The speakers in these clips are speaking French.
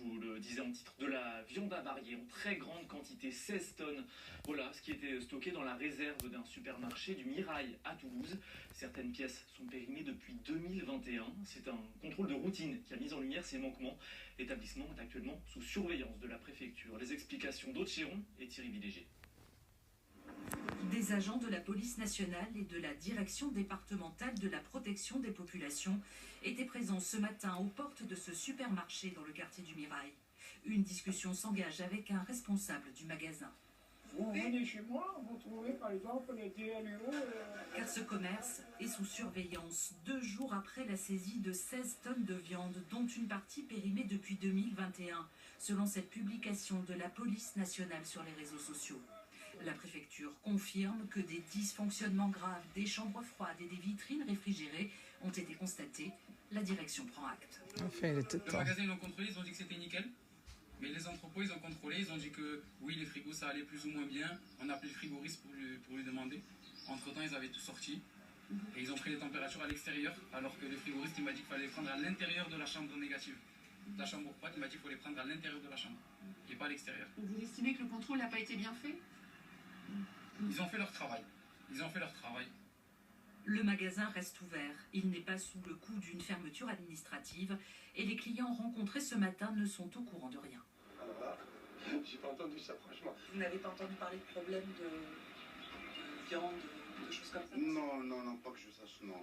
vous le disais en titre, de la viande avariée en très grande quantité, 16 tonnes. Voilà ce qui était stocké dans la réserve d'un supermarché du Mirail à Toulouse. Certaines pièces sont périmées depuis 2021. C'est un contrôle de routine qui a mis en lumière ces manquements. L'établissement est actuellement sous surveillance de la préfecture. Les explications d'Aude Chiron et Thierry Villéger. Des agents de la police nationale et de la direction départementale de la protection des populations étaient présents ce matin aux portes de ce supermarché dans le quartier du Mirail. Une discussion s'engage avec un responsable du magasin. Vous venez chez moi, vous trouvez par exemple les DLUO. Car ce commerce est sous surveillance 2 jours après la saisie de 16 tonnes de viande, dont une partie périmée depuis 2021, selon cette publication de la police nationale sur les réseaux sociaux. La préfecture confirme que des dysfonctionnements graves des chambres froides et des vitrines réfrigérées ont été constatés. La direction prend acte. Enfin, le magasin, ils l'ont contrôlé, ils ont dit que c'était nickel. Mais les entrepôts, ils ont contrôlé, ils ont dit que oui, les frigos, ça allait plus ou moins bien. On a appelé le frigoriste pour lui demander. Entre-temps, ils avaient tout sorti. Et ils ont pris les températures à l'extérieur, alors que le frigoriste, il m'a dit qu'il fallait les prendre à l'intérieur de la chambre négative. La chambre froide, il m'a dit qu'il fallait les prendre à l'intérieur de la chambre, et pas à l'extérieur. Vous estimez que le contrôle n'a pas été bien fait ? Ils ont fait leur travail. Ils ont fait leur travail. Le magasin reste ouvert. Il n'est pas sous le coup d'une fermeture administrative et les clients rencontrés ce matin ne sont au courant de rien. J'ai pas entendu ça, franchement. Vous n'avez pas entendu parler de problème de viande, de choses comme ça ? Non, pas que je sache, non.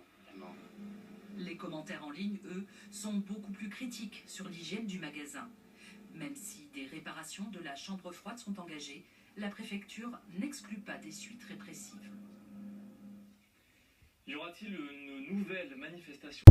Les commentaires en ligne, eux, sont beaucoup plus critiques sur l'hygiène du magasin. Même si des réparations de la chambre froide sont engagées, la préfecture n'exclut pas des suites répressives. Y aura-t-il une nouvelle manifestation ?